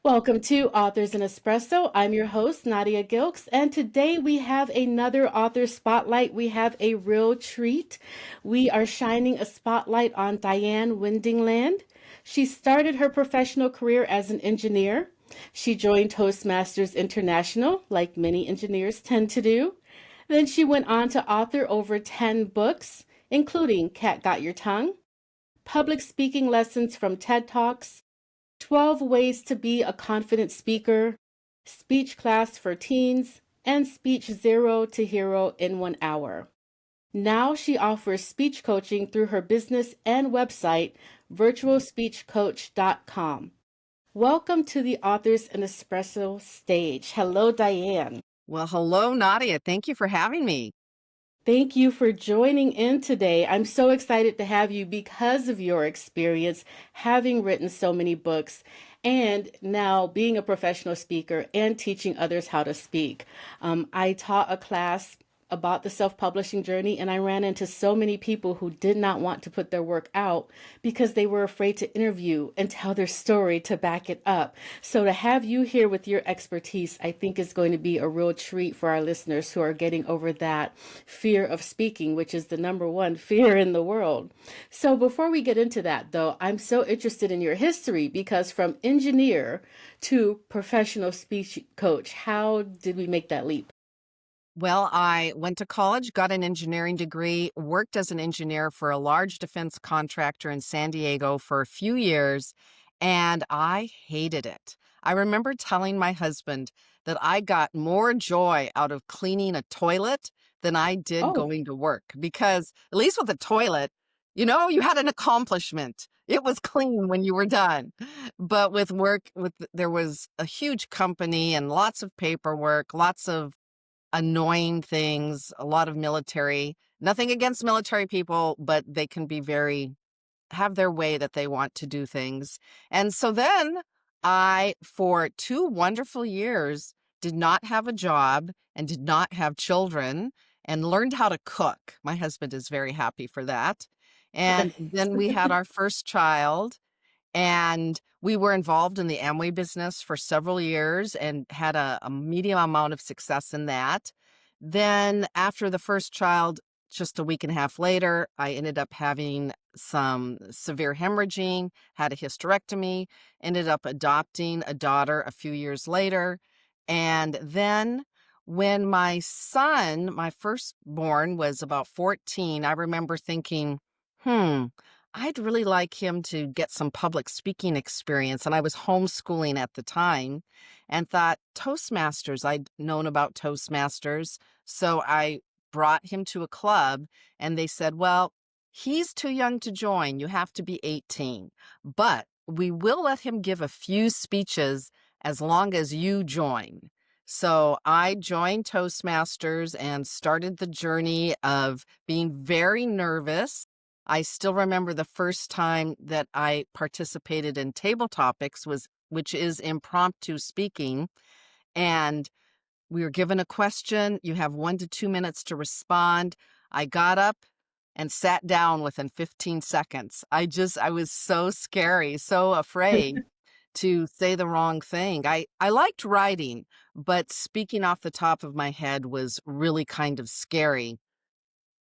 Welcome to Authors Espresso. I'm your host, Nadia Gilkes, and today we have another author spotlight. We have a real treat. We are shining a spotlight on Diane Windingland. She started her professional career as an engineer. She joined Toastmasters International, like many engineers tend to do. Then she went on to author over 10 books, including Cat Got Your Tongue, public speaking lessons from TED Talks, 12 Ways to Be a Confident Speaker, Speech Class for Teens, and Speech Zero to Hero in 1 hour. Now she offers speech coaching through her business and website, virtualspeechcoach.com. Welcome to the Authors and Espresso stage. Hello, Diane. Well, hello, Nadia. Thank you for having me. Thank you for joining in today. I'm so excited to have you because of your experience having written so many books and now being a professional speaker and teaching others how to speak. I taught a class about the self-publishing journey, and I ran into so many people who did not want to put their work out because they were afraid to interview and tell their story to back it up. So to have you here with your expertise, I think is going to be a real treat for our listeners who are getting over that fear of speaking, which is the number one fear in the world. So before we get into that, though, I'm so interested in your history because from engineer to professional speech coach, how did we make that leap? Well, I went to college, got an engineering degree, worked as an engineer for a large defense contractor in San Diego for a few years, and I hated it. I remember telling my husband that I got more joy out of cleaning a toilet than I did Oh, going to work because, at least with the toilet, you had an accomplishment. It was clean when you were done. But with work, there was a huge company and lots of paperwork, lots of annoying things, a lot of military. Nothing against military people, but they can be have their way that they want to do things. And so then for 2 wonderful years, did not have a job and did not have children and learned how to cook. My husband is very happy for that. And then we had our first child, and we were involved in the Amway business for several years and had a medium amount of success in that. Then, after the first child, just a week and a half later, I ended up having some severe hemorrhaging, had a hysterectomy, ended up adopting a daughter a few years later. And then, when my son, my firstborn, was about 14, I remember thinking, I'd really like him to get some public speaking experience. And I was homeschooling at the time and thought Toastmasters, I'd known about Toastmasters. So I brought him to a club and they said, well, he's too young to join. You have to be 18, but we will let him give a few speeches as long as you join. So I joined Toastmasters and started the journey of being very nervous. I still remember the first time that I participated in Table Topics, which is impromptu speaking, and we were given a question. You have 1 to 2 minutes to respond. I got up and sat down within 15 seconds. I was so scary, so afraid to say the wrong thing. I liked writing, but speaking off the top of my head was really kind of scary.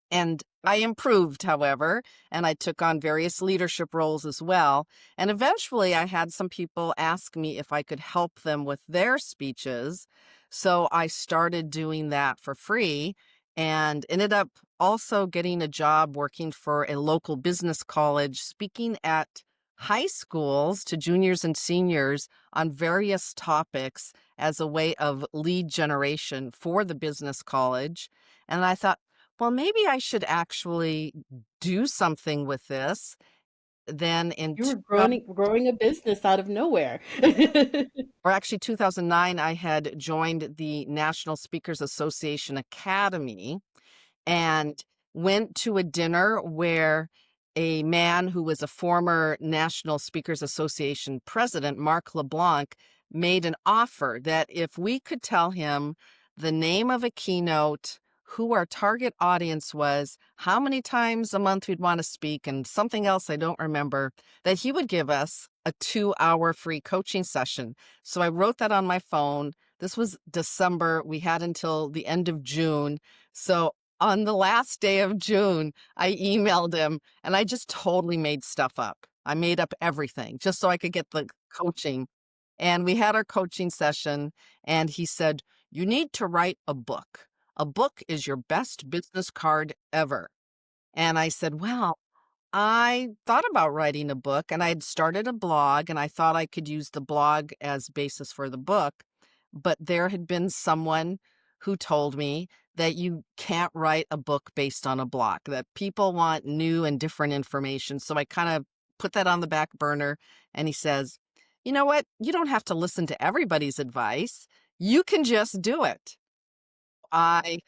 And I improved, however, and I took on various leadership roles as well. And eventually I had some people ask me if I could help them with their speeches. So I started doing that for free and ended up also getting a job working for a local business college, speaking at high schools to juniors and seniors on various topics as a way of lead generation for the business college. And I thought, well, maybe I should actually do something with this. Then in you were 2000, growing a business out of nowhere. or actually 2009, I had joined the National Speakers Association Academy and went to a dinner where a man who was a former National Speakers Association president, Mark LeBlanc, made an offer that if we could tell him the name of a keynote who our target audience was, how many times a month we'd want to speak, and something else I don't remember, that he would give us a 2-hour free coaching session. So I wrote that on my phone. This was December. We had until the end of June. So on the last day of June, I emailed him and I just totally made stuff up. I made up everything just so I could get the coaching. And we had our coaching session, and he said, "You need to write a book. A book is your best business card ever." And I said, "Well, I thought about writing a book, and I had started a blog, and I thought I could use the blog as basis for the book. But there had been someone who told me that you can't write a book based on a blog, that people want new and different information." So I kind of put that on the back burner. And he says, "You know what? You don't have to listen to everybody's advice. You can just do it." I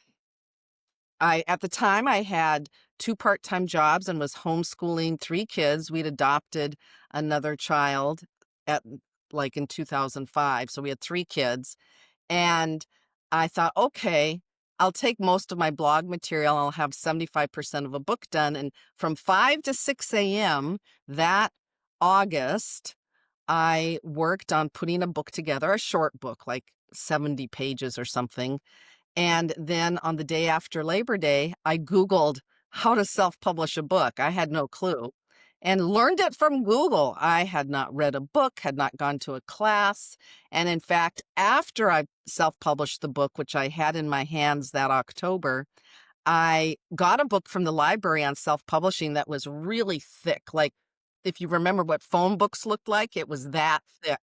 at the time, I had 2 part-time jobs and was homeschooling 3 kids. We'd adopted another child at like in 2005, so we had 3 kids, and I thought, "Okay, I'll take most of my blog material, I'll have 75% of a book done," and from 5 to 6 a.m. that August, I worked on putting a book together, a short book, like 70 pages or something, and then on the day after Labor Day, I Googled how to self-publish a book. I had no clue and learned it from Google. I had not read a book, had not gone to a class. And in fact, after I self-published the book, which I had in my hands that October, I got a book from the library on self-publishing that was really thick. Like, if you remember what phone books looked like, it was that thick.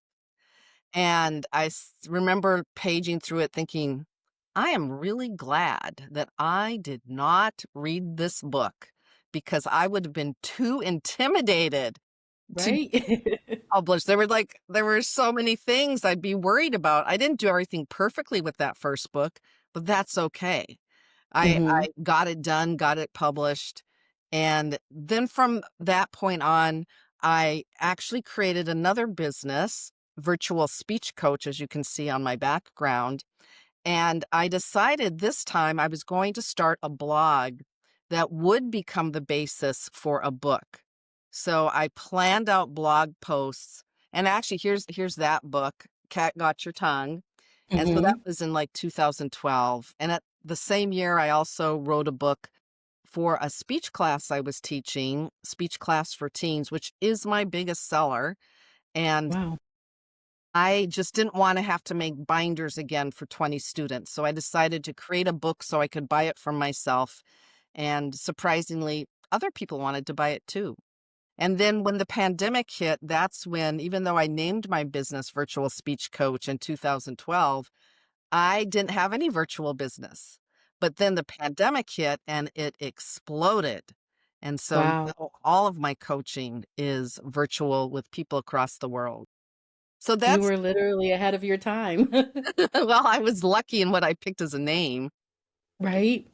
And I remember paging through it thinking, I am really glad that I did not read this book because I would have been too intimidated to Right? publish. There were so many things I'd be worried about. I didn't do everything perfectly with that first book, but that's okay. Hmm. I got it done, got it published. And then from that point on, I actually created another business, virtual speech coach, as you can see on my background. And I decided this time I was going to start a blog that would become the basis for a book. So I planned out blog posts. And actually, here's that book, Cat Got Your Tongue. And so that Hmm. was in like 2012. And at the same year, I also wrote a book for a speech class I was teaching, speech class for teens, which is my biggest seller. And Wow. I just didn't want to have to make binders again for 20 students. So I decided to create a book so I could buy it for myself. And surprisingly, other people wanted to buy it too. And then when the pandemic hit, that's when, even though I named my business Virtual Speech Coach in 2012, I didn't have any virtual business. But then the pandemic hit and it exploded. And so Wow. now all of my coaching is virtual with people across the world. So You that's, were literally ahead of your time. well, I was lucky in what I picked as a name. Right?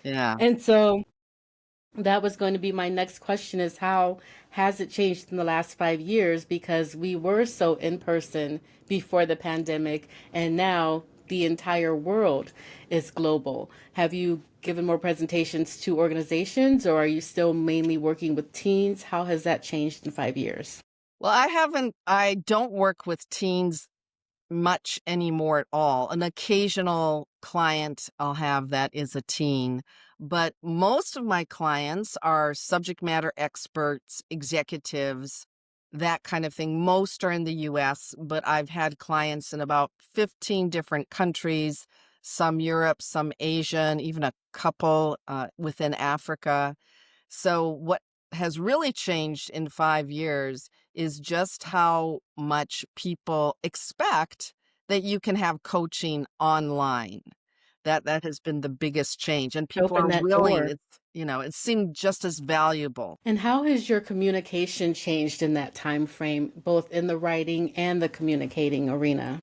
Yeah. And so that was going to be my next question is how has it changed in the last 5 years? Because we were so in person before the pandemic, and now the entire world is global. Have you given more presentations to organizations, or are you still mainly working with teens? How has that changed in 5 years? Well, I don't work with teens much anymore at all. An occasional client I'll have that is a teen, but most of my clients are subject matter experts, executives, that kind of thing. Most are in the US, but I've had clients in about 15 different countries, some Europe, some Asian, even a couple within Africa. So, what has really changed in 5 years is just how much people expect that you can have coaching online. That has been the biggest change, and people Open are that willing. door. It seemed just as valuable. And how has your communication changed in that time frame, both in the writing and the communicating arena?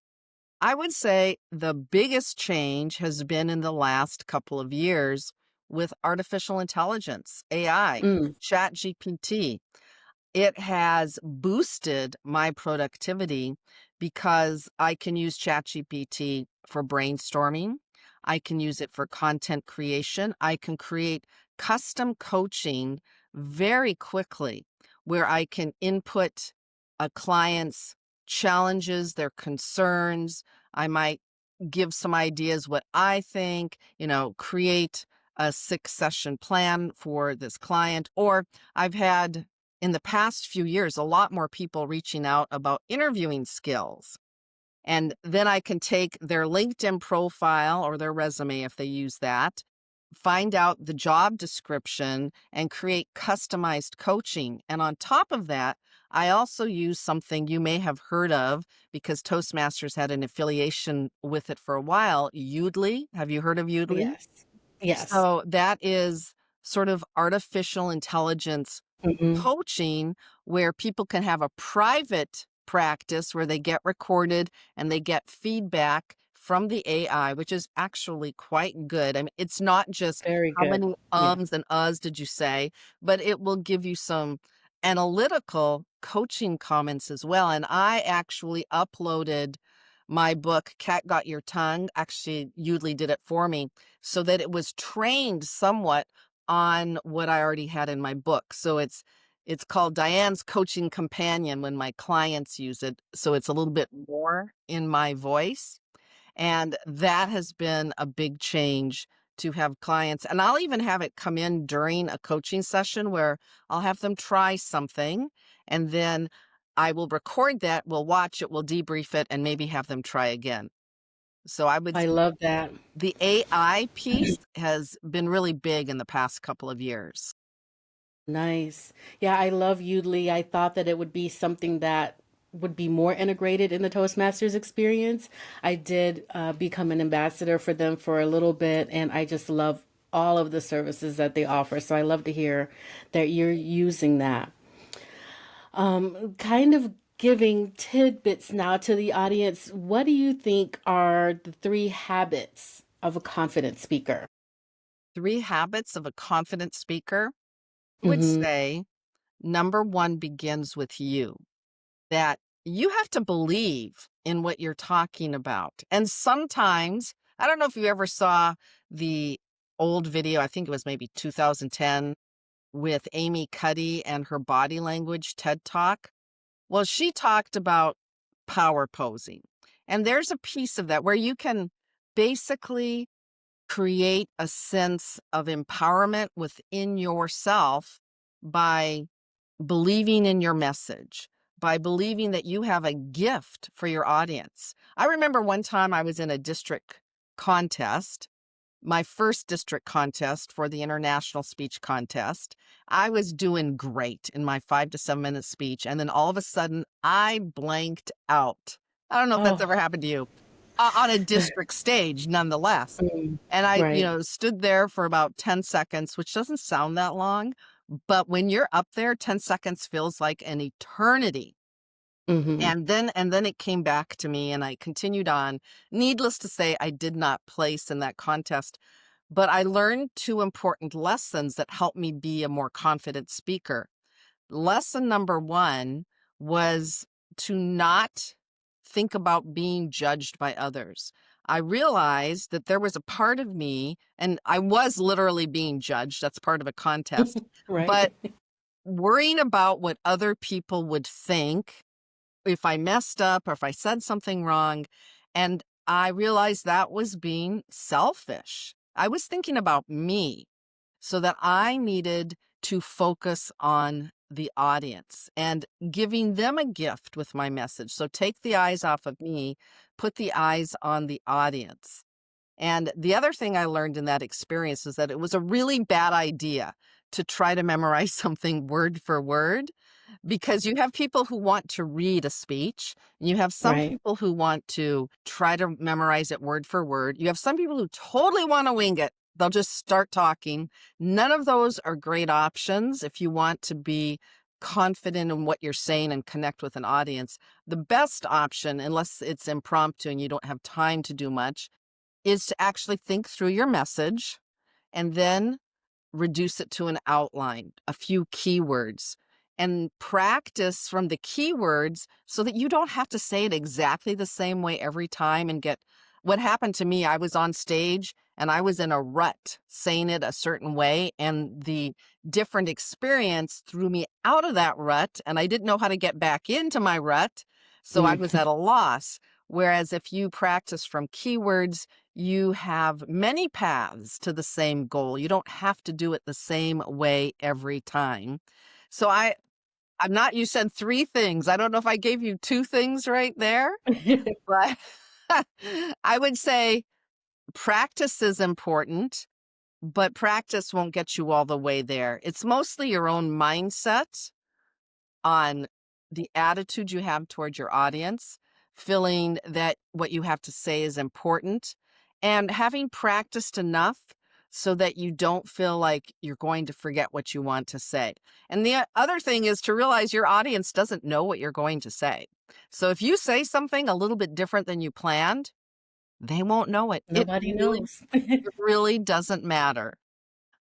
I would say the biggest change has been in the last couple of years with artificial intelligence, AI, Mm, ChatGPT. It has boosted my productivity because I can use ChatGPT for brainstorming. I can use it for content creation. I can create custom coaching very quickly where I can input a client's challenges, their concerns. I might give some ideas what I think, create a 6 session plan for this client. Or I've had in the past few years a lot more people reaching out about interviewing skills. And then I can take their LinkedIn profile or their resume if they use that, find out the job description, and create customized coaching. And on top of that, I also use something you may have heard of because Toastmasters had an affiliation with it for a while, Udly. Have you heard of Udly? Yes. Yes. So that is sort of artificial intelligence Hmm. coaching where people can have a private practice where they get recorded and they get feedback from the AI, which is actually quite good. I mean, it's not just Very how good. many Yeah. ums and uhs did you say, but it will give you some analytical coaching comments as well. And I actually uploaded my book, Cat Got Your Tongue. Actually, Udly did it for me so that it was trained somewhat on what I already had in my book. So it's called Diane's Coaching Companion when my clients use it. So it's a little bit more in my voice. And that has been a big change to have clients. And I'll even have it come in during a coaching session where I'll have them try something and then I will record that, we'll watch it, we'll debrief it, and maybe have them try again. So I would I say love that. the AI piece has been really big in the past couple of years. Nice. Yeah, I love Udly. I thought that it would be something that would be more integrated in the Toastmasters experience. I did become an ambassador for them for a little bit, and I just love all of the services that they offer. So I love to hear that you're using that. Kind of giving tidbits now to the audience. What do you think are the 3 habits of a confident speaker? 3 habits of a confident speaker. I would Hmm. say number one begins with you, that you have to believe in what you're talking about. And sometimes, I don't know if you ever saw the old video, I think it was maybe 2010 with Amy Cuddy and her body language TED Talk. Well, she talked about power posing. And there's a piece of that where you can basically create a sense of empowerment within yourself by believing in your message, by believing that you have a gift for your audience. I remember one time I was in a district contest, my first district contest for the international speech contest. I was doing great in my 5 to 7 minute speech. And then all of a sudden I blanked out. I don't know if that's Oh, ever happened to you on a district stage, nonetheless. mm, And I, right. stood there for about 10 seconds, which doesn't sound that long, but when you're up there, 10 seconds feels like an eternity. Hmm. And then it came back to me and I continued on. Needless to say, I did not place in that contest, but I learned 2 important lessons that helped me be a more confident speaker. Lesson number one was to not think about being judged by others. I realized that there was a part of me, and I was literally being judged. That's part of a contest. But Right. worrying about what other people would think if I messed up or if I said something wrong. And I realized that was being selfish. I was thinking about me, so that I needed to focus on the audience and giving them a gift with my message. So take the eyes off of me, put the eyes on the audience. And the other thing I learned in that experience is that it was a really bad idea to try to memorize something word for word, because you have people who want to read a speech, and you have some Right. people who want to try to memorize it word for word. You have some people who totally want to wing it. They'll just start talking. None of those are great options if you want to be confident in what you're saying and connect with an audience. The best option, unless it's impromptu and you don't have time to do much, is to actually think through your message and then reduce it to an outline, a few keywords, and practice from the keywords so that you don't have to say it exactly the same way every time and get what happened to me, I was on stage and I was in a rut saying it a certain way, and the different experience threw me out of that rut, and I didn't know how to get back into my rut. So I Mm. was at a loss. Whereas if you practice from keywords, you have many paths to the same goal. You don't have to do it the same way every time. So I'm not, you said three things. I don't know if I gave you two things right there, but I would say practice is important, but practice won't get you all the way there. It's mostly your own mindset on the attitude you have towards your audience, feeling that what you have to say is important, and having practiced enough so that you don't feel like you're going to forget what you want to say. And the other thing is to realize your audience doesn't know what you're going to say. So if you say something a little bit different than you planned, they won't know it. Nobody knows. It really doesn't matter.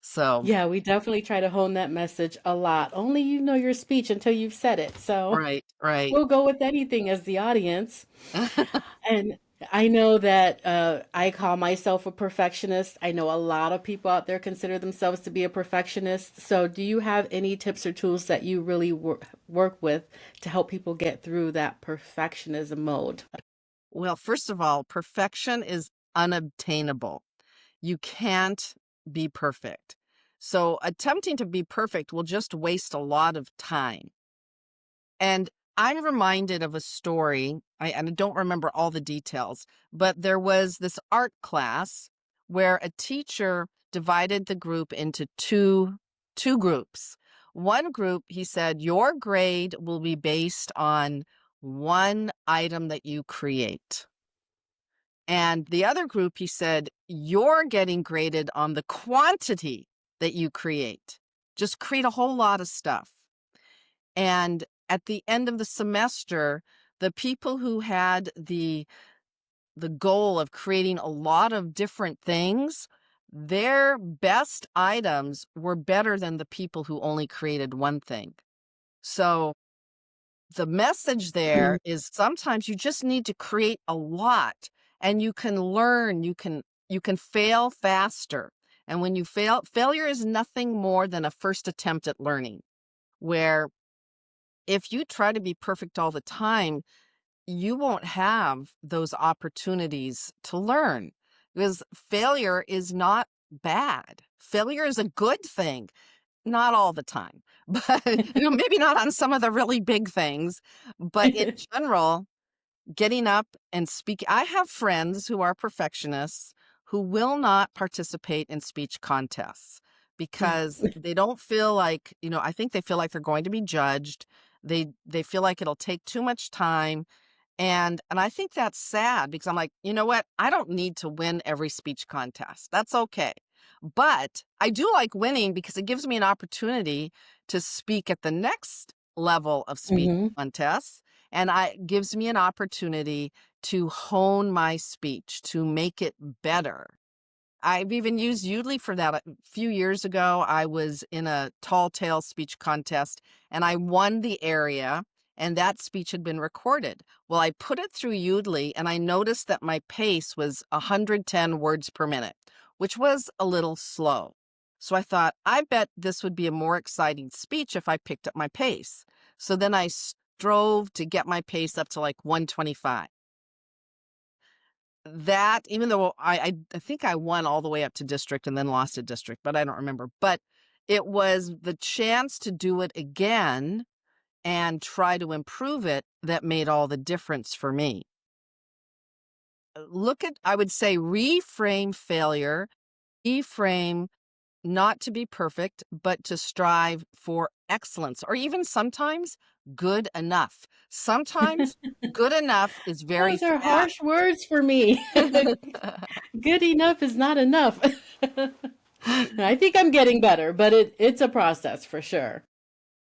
So, Yeah, we definitely try to hone that message a lot. Only you know your speech until you've said it. So right, right. we'll go with anything as the audience. And I know that I call myself a perfectionist. I know a lot of people out there consider themselves to be a perfectionist. So, do you have any tips or tools that you really work with to help people get through that perfectionism mode? Well, first of all, perfection is unobtainable. You can't be perfect. So attempting to be perfect will just waste a lot of time. And I'm reminded of a story, and I don't remember all the details, but there was this art class where a teacher divided the group into two groups. One group, he said, your grade will be based on one item that you create. And the other group, he said, you're getting graded on the quantity that you create. Just create a whole lot of stuff. And at the end of the semester, the people who had the goal of creating a lot of different things, their best items were better than the people who only created one thing. So the message there is sometimes you just need to create a lot, and you can learn, you can fail faster. And when you failure is nothing more than a first attempt at learning, where if you try to be perfect all the time, you won't have those opportunities to learn, because failure is not bad. Failure is a good thing. Not all the time, but maybe not on some of the really big things, but in general, getting up and speak. I have friends who are perfectionists who will not participate in speech contests because they don't feel like, I think they feel like they're going to be judged. They feel like it'll take too much time. And I think that's sad because I'm like, you know what? I don't need to win every speech contest. That's okay. But I do like winning because it gives me an opportunity to speak at the next level of speech Hmm. contests. And it gives me an opportunity to hone my speech, to make it better. I've even used Udly for that. A few years ago, I was in a tall tale speech contest and I won the area, and that speech had been recorded. Well, I put it through Udly and I noticed that my pace was 110 words per minute, which was a little slow. So I thought, I bet this would be a more exciting speech if I picked up my pace. So then I strove to get my pace up to like 125. That, even though I think I won all the way up to district and then lost to district, but I don't remember. But it was the chance to do it again and try to improve it that made all the difference for me. I would say, reframe failure, reframe not to be perfect, but to strive for excellence, or even sometimes good enough. Sometimes good enough is very Those are sad. harsh words for me. Good enough is not enough. I think I'm getting better, but it's a process for sure.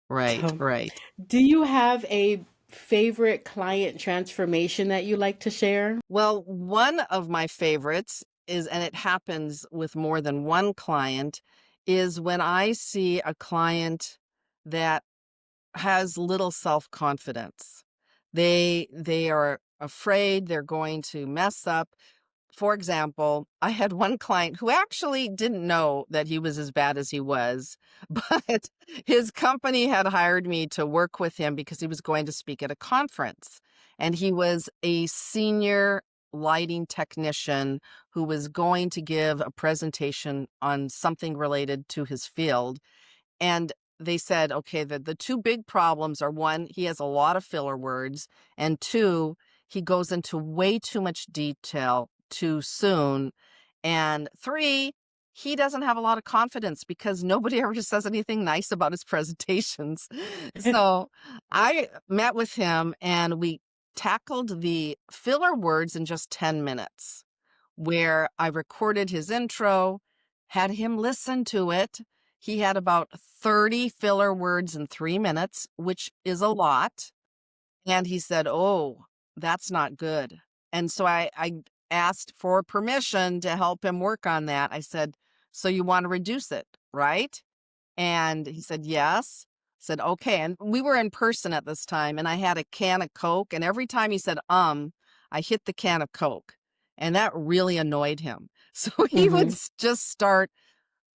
Right, So, right. do you have a favorite client transformation that you like to share? Well, one of my favorites is, and it happens with more than one client, is when I see a client that has little self-confidence. They are afraid they're going to mess up. for example, I had one client who actually didn't know that he was as bad as he was, but his company had hired me to work with him because he was going to speak at a conference. And he was a senior lighting technician who was going to give a presentation on something related to his field. And they said, okay, the two big problems are, one, he has a lot of filler words, and two, he goes into way too much detail too soon, and three, he doesn't have a lot of confidence because nobody ever says anything nice about his presentations. So I met with him and we tackled the filler words in just 10 minutes, where I recorded his intro, had him listen to it. He had about 30 filler words in 3 minutes, which is a lot. And he said, "Oh, that's not good." And so I asked for permission to help him work on that. I said, "So you want to reduce it, right?" And he said, "Yes." I said, "Okay." And we were in person at this time, and I had a can of Coke, and every time he said, I hit the can of Coke, and that really annoyed him. So he would Hmm. just start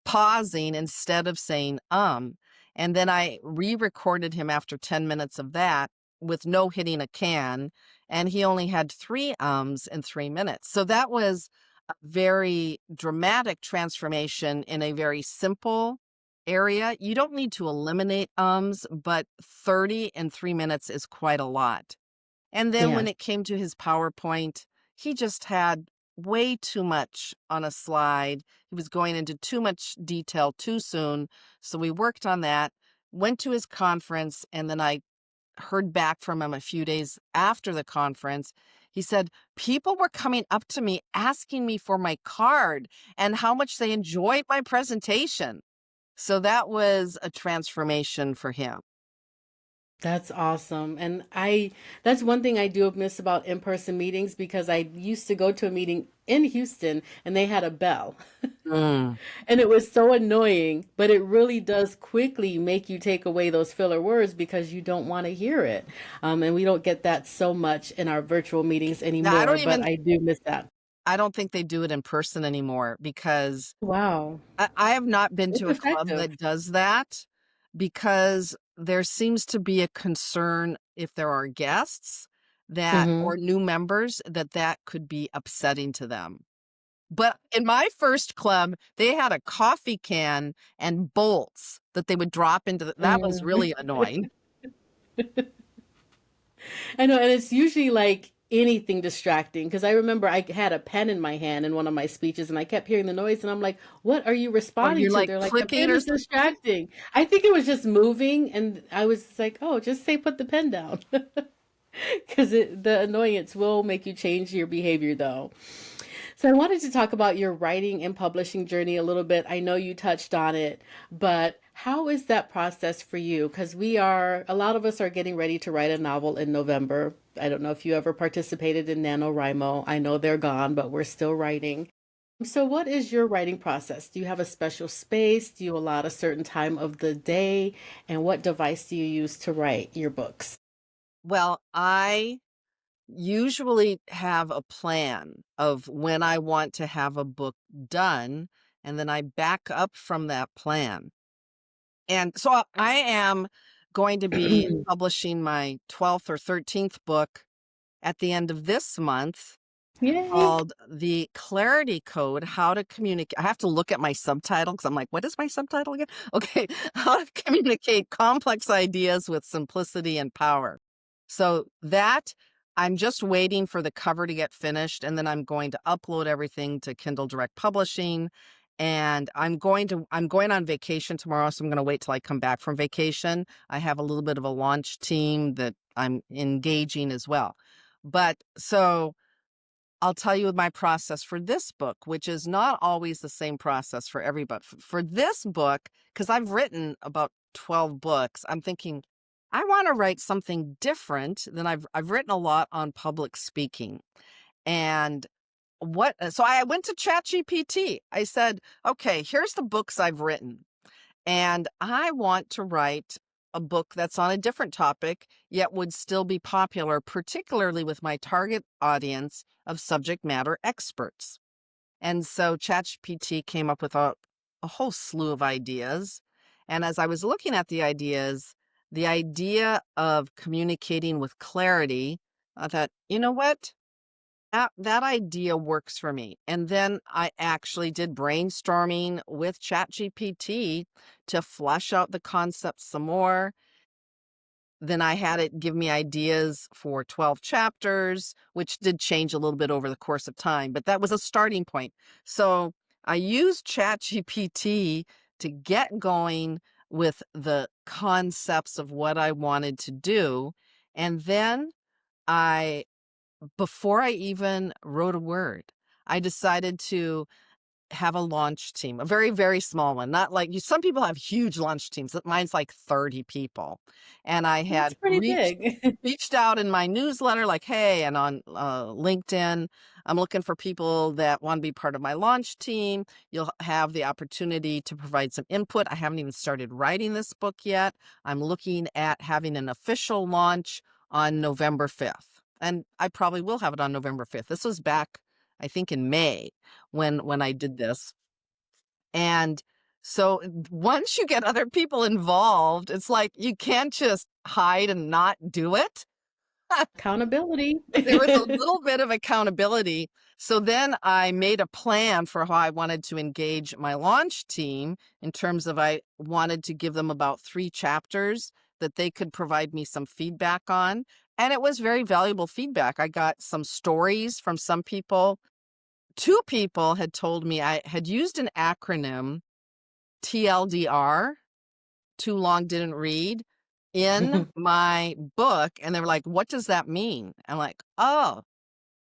pausing instead of saying, and then I re-recorded him after 10 minutes of that with no hitting a can, and he only had 3 ums in 3 minutes. So that was a very dramatic transformation in a very simple area. You don't need to eliminate ums, but 30 in 3 minutes is quite a lot. And then when Yes. it came to his PowerPoint, he just had way too much on a slide. He was going into too much detail too soon. So we worked on that, went to his conference, and then I heard back from him a few days after the conference. He said, people were coming up to me asking me for my card and how much they enjoyed my presentation. So that was a transformation for him. That's awesome. And that's one thing I do miss about in-person meetings because I used to go to a meeting in Houston and they had a bell. Mm. And it was so annoying, but it really does quickly make you take away those filler words because you don't want to hear it. And we don't get that so much in our virtual meetings Now, anymore, but I do miss that. I don't think they do it in person anymore because Wow. I have not been It's to a club effective. that does that because there seems to be a concern if there are guests that Hmm. or new members that that could be upsetting to them. But in my first club, they had a coffee can and bolts that they would drop into that was Hmm. really annoying. I know, and it's usually like anything distracting because I remember I had a pen in my hand in one of my speeches and I kept hearing the noise and I'm like, what are you Or responding you're to? like They're like, the clicking pen or is distracting. I think it was just moving and I was like, oh, just say put the pen down. Because the annoyance will make you change your behavior though. So I wanted to talk about your writing and publishing journey a little bit. I know you touched on it, but how is that process for you? Because a lot of us are getting ready to write a novel in November. I don't know if you ever participated in NaNoWriMo. I know they're gone, but we're still writing. So what is your writing process? Do you have a special space? Do you allot a certain time of the day? And what device do you use to write your books? well, I usually have a plan of when I want to have a book done, and then I back up from that plan. And so I am going to be publishing my 12th or 13th book at the end of this month Yay. called The Clarity Code, How to Communicate. I have to look at my subtitle because I'm like, what is my subtitle again? Okay, How to Communicate Complex Ideas with Simplicity and Power. So that I'm just waiting for the cover to get finished, and then I'm going to upload everything to Kindle Direct Publishing. And I'm going on vacation tomorrow, so I'm going to wait till I come back from vacation. I have a little bit of a launch team that I'm engaging as well. But so I'll tell you my process for this book, which is not always the same process for everybody. For this book, because I've written about 12 books, I'm thinking I want to write something different than I've written a lot on public speaking. And so I went to ChatGPT. I said, okay, here's the books I've written. And I want to write a book that's on a different topic, yet would still be popular, particularly with my target audience of subject matter experts. And so ChatGPT came up with a whole slew of ideas. And as I was looking at the idea of communicating with clarity, I thought, you know what? That idea works for me. And then I actually did brainstorming with ChatGPT to flesh out the concept some more. Then I had it give me ideas for 12 chapters, which did change a little bit over the course of time, but that was a starting point. So I used ChatGPT to get going with the concepts of what I wanted to do. And then I, before I even wrote a word, I decided to have a launch team, a very, very small one. Not like you, some people have huge launch teams. Mine's like 30 people. And I That's had pretty big. reached out in my newsletter, like, hey, and on LinkedIn, I'm looking for people that want to be part of my launch team. You'll have the opportunity to provide some input. I haven't even started writing this book yet. I'm looking at having an official launch on November 5th. And I probably will have it on November 5th. This was back, I think, in May when I did this. And so once you get other people involved, it's like you can't just hide and not do it. Accountability. There was a little bit of accountability. So then I made a plan for how I wanted to engage my launch team in terms of I wanted to give them about 3 chapters that they could provide me some feedback on. And it was very valuable feedback. I got some stories from some people. 2 people had told me I had used an acronym, TLDR, too long didn't read, in my book, and they were like, "What does that mean?" I'm like, "Oh,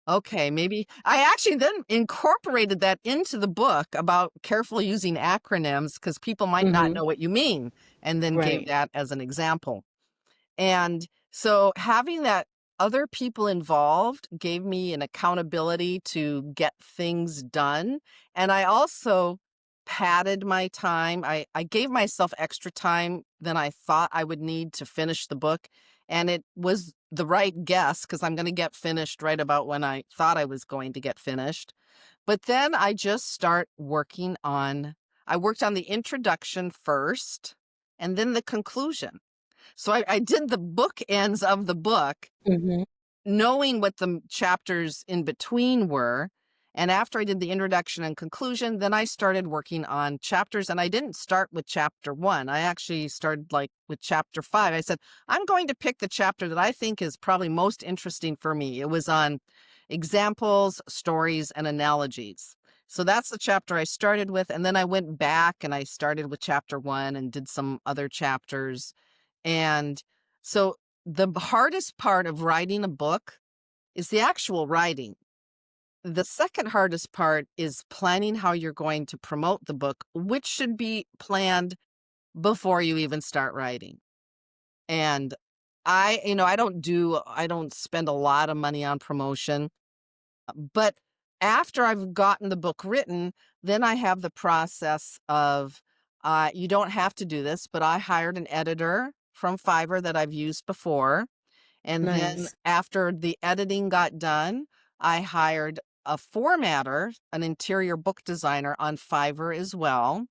okay, maybe." I actually then incorporated that into the book about carefully using acronyms because people might not Hmm. know what you mean, and then gave Right. that as an example. And so having that other people involved gave me an accountability to get things done. And I also padded my time. I gave myself extra time than I thought I would need to finish the book. And it was the right guess because I'm going to get finished right about when I thought I was going to get finished. But then I just start working on, I worked on the introduction first and then the conclusion. So I did the bookends of the book, Hmm. knowing what the chapters in between were. And after I did the introduction and conclusion, then I started working on chapters. And I didn't start with chapter 1. I actually started like with chapter 5. I said, I'm going to pick the chapter that I think is probably most interesting for me. It was on examples, stories, and analogies. So that's the chapter I started with. And then I went back and I started with chapter 1 and did some other chapters. And so the hardest part of writing a book is the actual writing. The second hardest part is planning how you're going to promote the book, which should be planned before you even start writing. And I don't spend a lot of money on promotion, but after I've gotten the book written, then I have the process of, you don't have to do this, but I hired an editor from Fiverr that I've used before. And then Nice. after the editing got done, I hired a formatter, an interior book designer on Fiverr as well.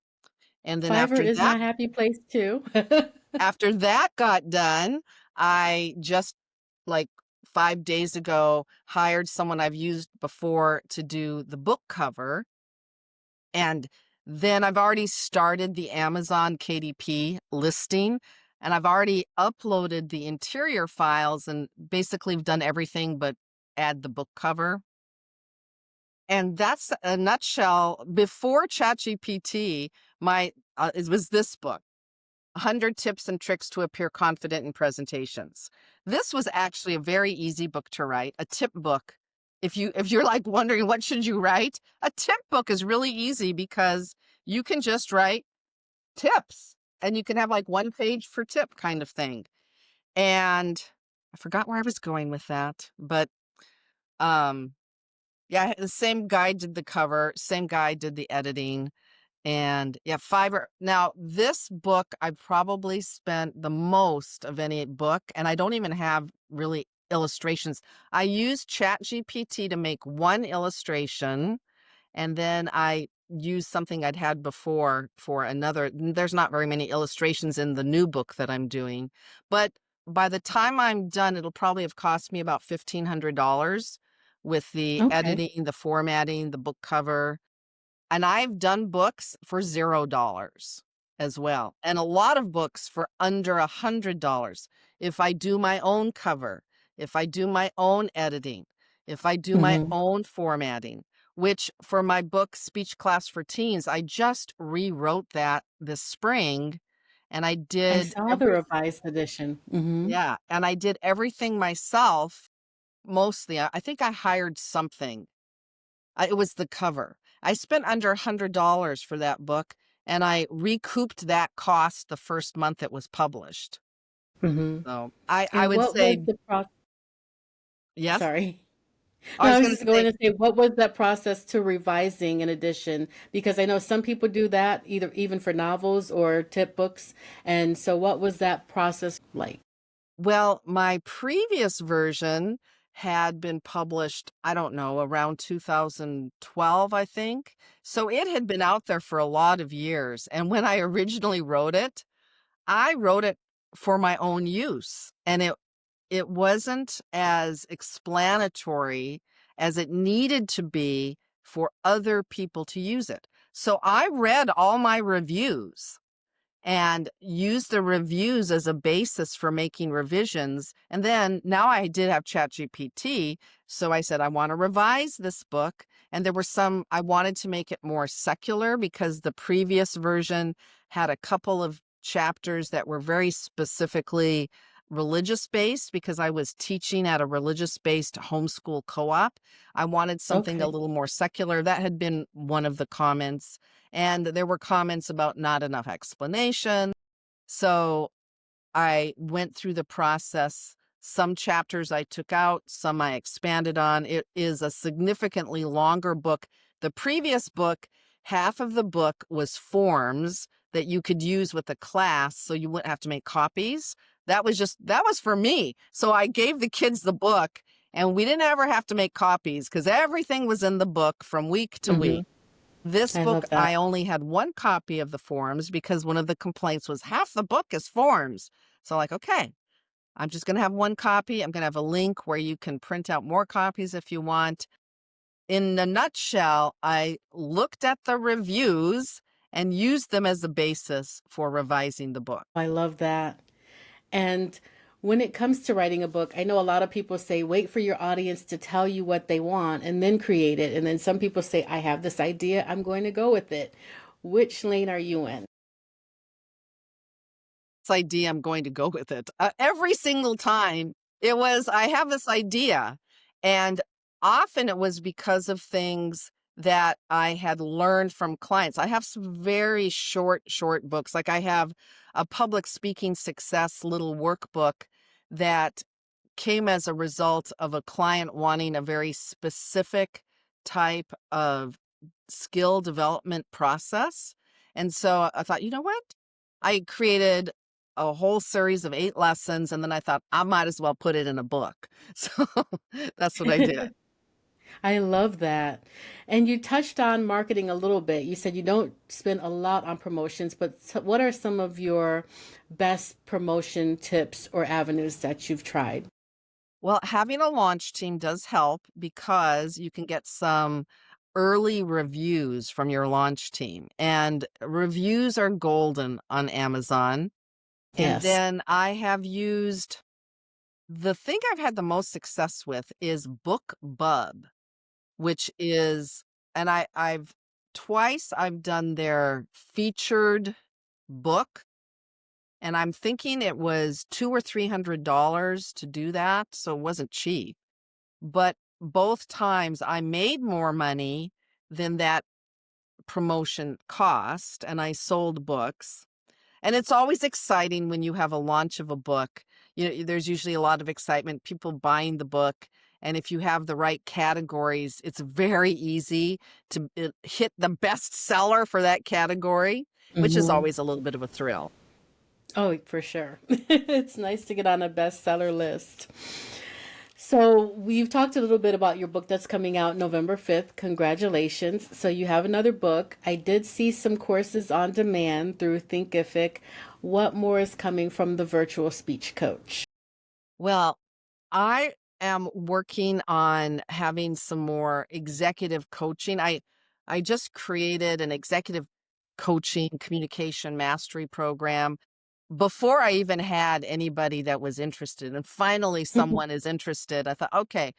And then Fiverr is my happy place too. after that got done, I just like 5 days ago hired someone I've used before to do the book cover. And then I've already started the Amazon KDP listing, and I've already uploaded the interior files and basically have done everything but add the book cover. And that's a nutshell. Before ChatGPT, it was this book, 100 Tips and Tricks to Appear Confident in Presentations. This was actually a very easy book to write, a tip book. If you're like wondering what should you write, a tip book is really easy because you can just write tips and you can have like one page per tip kind of thing. And I forgot where I was going with that, but um yeah, the same guy did the cover, same guy did the editing. And yeah, now this book I probably spent the most of any book, and I don't even have really illustrations. I used ChatGPT to make one illustration, and then I used something I'd had before for another. There's not very many illustrations in the new book that I'm doing, but by the time I'm done, it'll probably have cost me about $1,500 with the Okay. editing, the formatting, the book cover. And I've done books for $0 as well, and a lot of books for under $100. If I do my own cover, if I do my own editing, if I do my Hmm. own formatting, which for my book, Speech Class for Teens, I just rewrote that this spring, and I I did saw the every revised edition. Hmm. yeah, and I did everything myself, mostly. I think I hired something. It was the cover. I spent under $100 for that book, and I recouped that cost the first month it was published. Hmm. So, I And would what was say the process? yes? Sorry. I No, I was was gonna just going say, to say, what was that process to revising an edition? Because I know some people do that, either even for novels or tip books. And so, what was that process like? well, my previous version had been published, I don't know, around 2012, I think. So it had been out there for a lot of years, and when I originally wrote it, I wrote it for my own use, and it wasn't as explanatory as it needed to be for other people to use it. So I read all my reviews and used the reviews as a basis for making revisions. And then now I did have ChatGPT. So I said, I want to revise this book. And there were some, I wanted to make it more secular because the previous version had a couple of chapters that were very specifically religious based because I was teaching at a religious based homeschool co op. I wanted something a Okay. little more secular. That had been one of the comments. And there were comments about not enough explanation. So I went through the process. Some chapters I took out, some I expanded on. It is a significantly longer book. The previous book, half of the book was forms that you could use with a class so you wouldn't have to make copies. That was for me. So I gave the kids the book and we didn't ever have to make copies because everything was in the book from week to Hmm. week. This I book, love that. I only had one copy of the forms because one of the complaints was half the book is forms. So, like, okay, I'm just going to have one copy. I'm going to have a link where you can print out more copies if you want. In a nutshell, I looked at the reviews and used them as a basis for revising the book. I love that. And when it comes to writing a book, I know a lot of people say, wait for your audience to tell you what they want and then create it. And then some people say, I have this idea, I'm going to go with it. Which lane are you in? This idea, I'm going to go with it. Every single time it was, I have this idea. And often it was because of things that I had learned from clients. I have some very short books. Like I have a public speaking success little workbook that came as a result of a client wanting a very specific type of skill development process. And so I thought, you know what? I created a whole series of 8 lessons, and then I thought, I might as well put it in a book. So that's what I did. I love that. And you touched on marketing a little bit. You said you don't spend a lot on promotions, but what are some of your best promotion tips or avenues that you've tried? Well, having a launch team does help because you can get some early reviews from your launch team, and reviews are golden on Amazon. And Yes. then I have used the thing I've had the most success with is BookBub, which is and I've twice I've done their featured book, and I'm thinking it was 2 or $300 to do that, so it wasn't cheap. But both times I made more money than that promotion cost, and I sold books. And it's always exciting when you have a launch of a book. You know, there's usually a lot of excitement, people buying the book. And if you have the right categories, it's very easy to hit the bestseller for that category, which is Hmm. always a little bit of a thrill. Oh, for sure. It's nice to get on a bestseller list. So, we've talked a little bit about your book that's coming out November 5th. Congratulations. So, you have another book. I did see some courses on demand through Thinkific. What more is coming from the virtual speech coach? Well, I am working on having some more executive coaching. I just created an executive coaching communication mastery program before I even had anybody that was interested. And finally someone is interested. I thought, okay,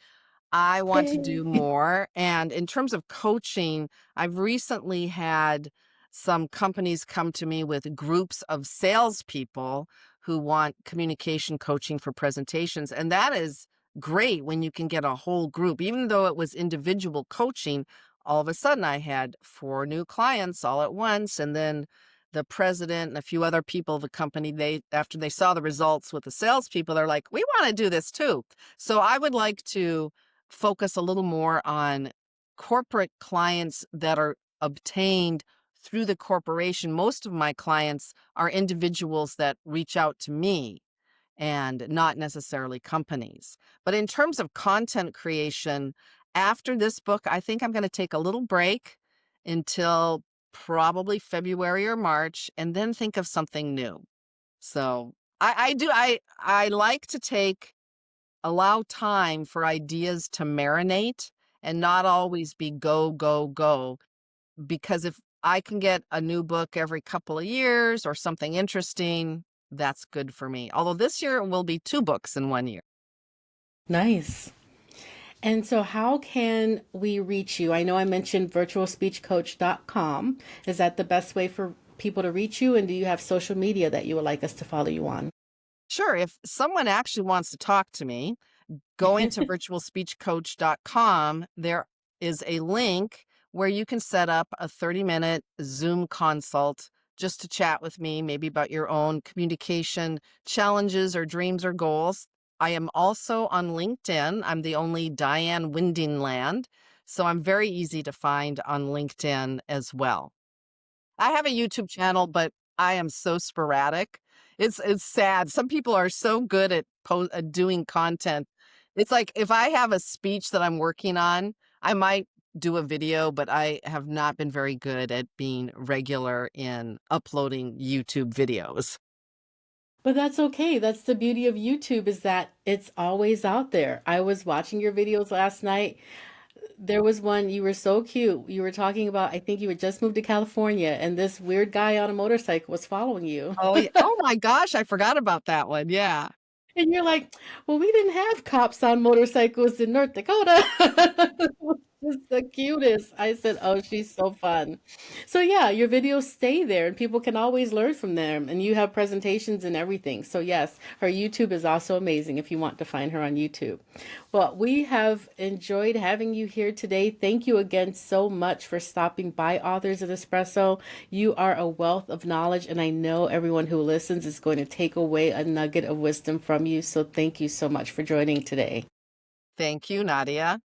I want to do Yay. more. And in terms of coaching, I've recently had some companies come to me with groups of salespeople who want communication coaching for presentations. And that is great when you can get a whole group. Even though it was individual coaching, all of a sudden I had 4 new clients all at once. And then the president and a few other people of the company, they after they saw the results with the salespeople, they're like, we want to do this too. So I would like to focus a little more on corporate clients that are obtained through the corporation. Most of my clients are individuals that reach out to me and not necessarily companies. But in terms of content creation, after this book, I think I'm going to take a little break until probably February or March and then think of something new. So I like to allow time for ideas to marinate and not always be go, go, go. Because if I can get a new book every couple of years or something interesting, that's good for me. Although this year will be 2 books in 1 year. Nice. And so, how can we reach you? I know I mentioned virtualspeechcoach.com. Is that the best way for people to reach you? And do you have social media that you would like us to follow you on? Sure, if someone actually wants to talk to me, going to virtualspeechcoach.com, there is a link where you can set up a 30-minute Zoom consult just to chat with me, maybe about your own communication challenges or dreams or goals. I am also on LinkedIn. I'm the only Diane Windingland, so I'm very easy to find on LinkedIn as well. I have a YouTube channel, but I am so sporadic. It's sad. Some people are so good at doing content. It's like if I have a speech that I'm working on, I might do a video, but I have not been very good at being regular in uploading YouTube videos. But that's okay. That's the beauty of YouTube is that it's always out there. I was watching your videos last night. There was one, you were so cute. You were talking about, I think you had just moved to California, and this weird guy on a motorcycle was following you. Oh yeah. Oh my gosh, I forgot about that one. Yeah. And you're like, well, we didn't have cops on motorcycles in North Dakota. Just the cutest. I said, oh, she's so fun. So yeah, your videos stay there and people can always learn from them. And you have presentations and everything. So yes, her YouTube is also amazing if you want to find her on YouTube. Well, we have enjoyed having you here today. Thank you again so much for stopping by Authors at Espresso. You are a wealth of knowledge, and I know everyone who listens is going to take away a nugget of wisdom from you. So thank you so much for joining today. Thank you, Nadia.